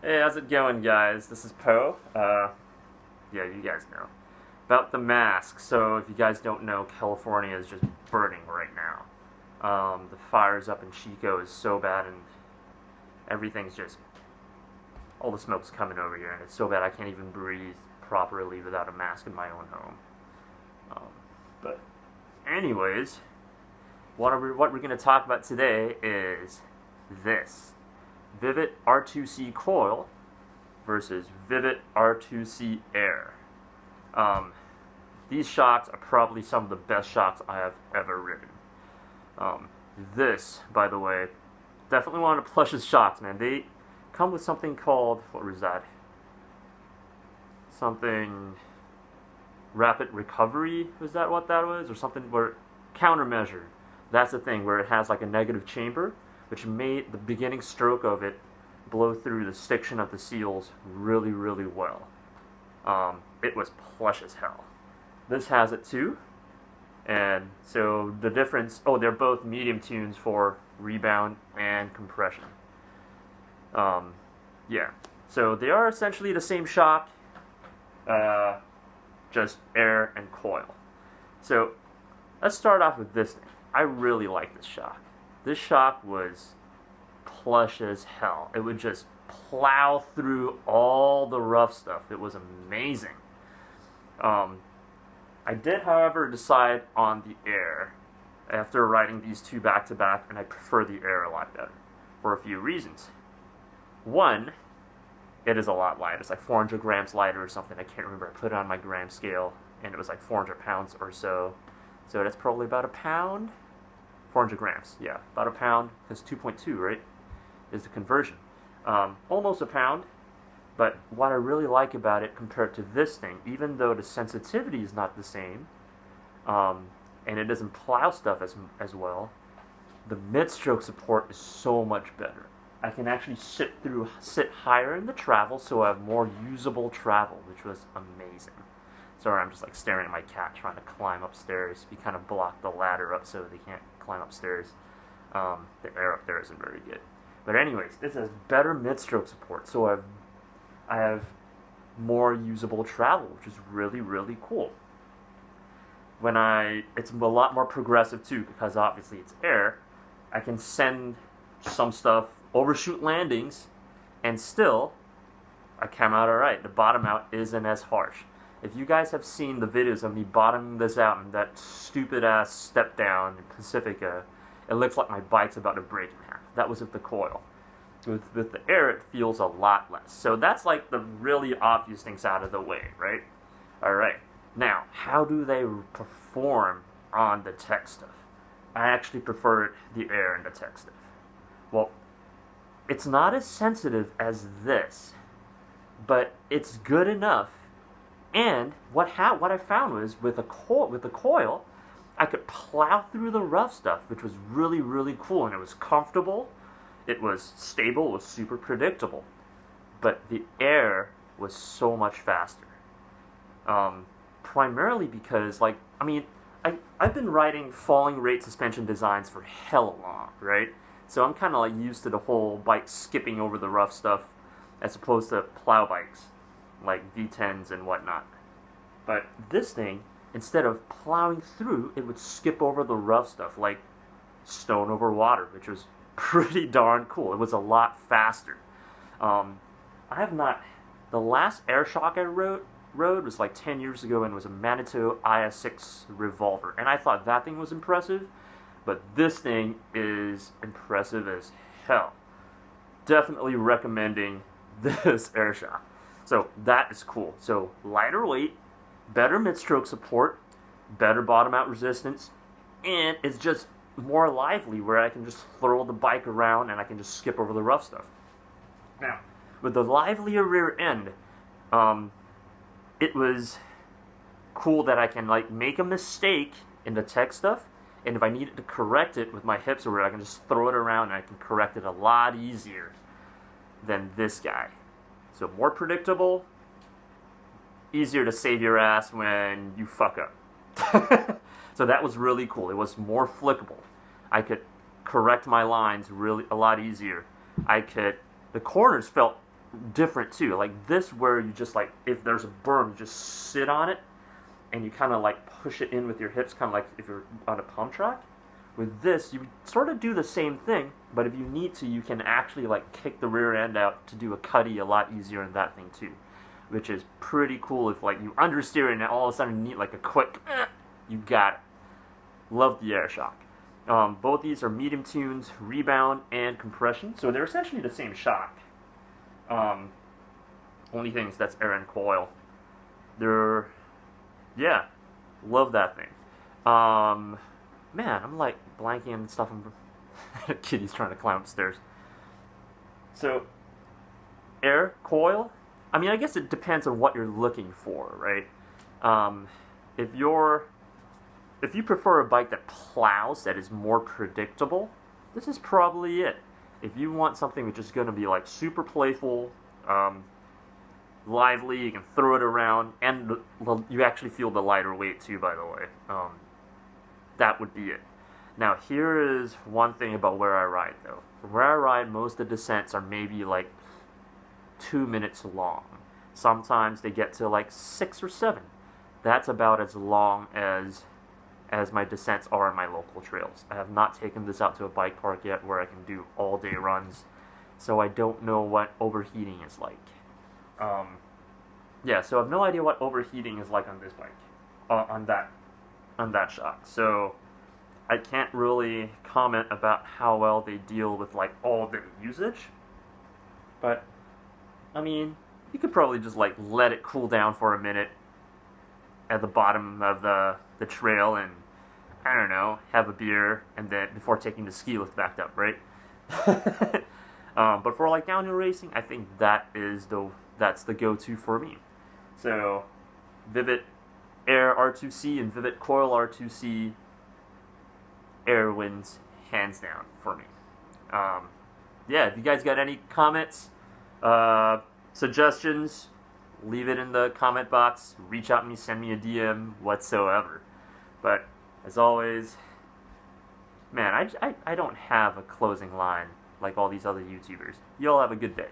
Hey, how's it going, guys? This is Poe. Yeah, you guys know. About the mask. So, if you guys don't know, California is just burning right now. The fires up in Chico is so bad, and everything's just. All the smoke's coming over here, and it's so bad I can't even breathe properly without a mask in my own home. But, anyways, what we're going to talk about today is this. Vivid R2C Coil versus Vivid R2C Air. These shocks are probably some of the best shocks I have ever ridden. This, by the way, definitely one of the plushest shocks, man. They come with something called, what was that? Something rapid recovery, was that what that was? Or something where countermeasure. That's the thing, where it has like a negative chamber, which made the beginning stroke of it blow through the stiction of the seals really, really well. It was plush as hell. This has it too, and so the difference, they're both medium tunes for rebound and compression. Yeah, so they are essentially the same shock, just air and coil. So let's start off with this thing. I really like this shock. This shock was plush as hell. It would just plow through all the rough stuff. It was amazing. I did, however, decide on the air after riding these two back to back, and I prefer the air a lot better for a few reasons. One, it is a lot lighter. It's like 400 grams lighter or something. I can't remember. I put it on my gram scale, and it was like 400 pounds or so. So that's probably about a pound. 400 grams, yeah, about a pound. That's 2.2, right? Is the conversion. Almost a pound. But what I really like about it compared to this thing, even though the sensitivity is not the same, and it doesn't plow stuff as well, the mid-stroke support is so much better. I can actually sit higher in the travel, so I have more usable travel, which was amazing. Sorry, I'm just like staring at my cat trying to climb upstairs. We kind of blocked the ladder up so they can't climb upstairs. The air up there isn't very good. But anyways, this has better mid-stroke support, so I have more usable travel, which is really, really cool. It's a lot more progressive too, because obviously it's air. I can send some stuff, overshoot landings, and still, I come out alright. The bottom out isn't as harsh. If you guys have seen the videos of me bottoming this out and that stupid ass step down in Pacifica, it looks like my bike's about to break in half. That was with the coil. With the air, it feels a lot less. So that's like the really obvious things out of the way, right? Alright. Now, how do they perform on the tech stuff? I actually prefer the air and the tech stuff. Well, it's not as sensitive as this, but it's good enough. And what I found was with the coil, I could plow through the rough stuff, which was really, really cool, and it was comfortable. It was stable. It was super predictable. But the air was so much faster. Primarily because, I've been riding falling rate suspension designs for hella long, right? So I'm kind of like used to the whole bike skipping over the rough stuff as opposed to plow bikes like V10s and whatnot. But this thing, instead of plowing through, it would skip over the rough stuff like stone over water, which was pretty darn cool. It was a lot faster. The last air shock I rode was like 10 years ago, and it was a Manitou IS6 revolver, and I thought that thing was impressive, but this thing is impressive as hell. Definitely recommending this air shock. So that is cool. So lighter weight, better mid-stroke support, better bottom out resistance, and it's just more lively where I can just throw the bike around and I can just skip over the rough stuff. Now, with the livelier rear end, it was cool that I can make a mistake in the tech stuff, and if I needed to correct it with my hips or whatever, I can just throw it around and I can correct it a lot easier than this guy. So more predictable, easier to save your ass when you fuck up. So that was really cool. It was more flickable. I could correct my lines really a lot easier. The corners felt different too. Like this, where you just like, if there's a berm, you just sit on it and you kind of like push it in with your hips, kind of like if you're on a pump track. With this, you sort of do the same thing, but if you need to, you can actually like kick the rear end out to do a cutty a lot easier in that thing too, which is pretty cool. If like you understeer and all of a sudden you need like a quick, you got it. Love the air shock. Both these are medium tunes, rebound, and compression, so they're essentially the same shock. Only thing is that's air and coil. They're, yeah, love that thing. Man, I'm like blanking and stuff. Kitty's trying to climb upstairs. So, air, coil. I mean, I guess it depends on what you're looking for, right? If you prefer a bike that plows, that is more predictable, this is probably it. If you want something which is going to be like super playful, lively, you can throw it around, and you actually feel the lighter weight too, by the way. That would be it. Now, here is one thing about where I ride, though. Where I ride, most of the descents are maybe like 2 minutes long. Sometimes they get to like 6 or 7. That's about as long as my descents are on my local trails. I have not taken this out to a bike park yet where I can do all-day runs, so I don't know what overheating is like. Yeah, so I have no idea what overheating is like on this bike, on that shock. So I can't really comment about how well they deal with like all the usage. But I mean, you could probably just like let it cool down for a minute at the bottom of the trail and, I don't know, have a beer and then before taking the ski lift back up, right? But for like downhill racing, I think that's the go-to for me. So Vivid Air R2C and Vivid Coil R2C, Air wins hands down for me. Yeah, if you guys got any comments, suggestions, leave it in the comment box. Reach out to me, send me a DM, whatsoever. But as always, man, I don't have a closing line like all these other YouTubers. You all have a good day.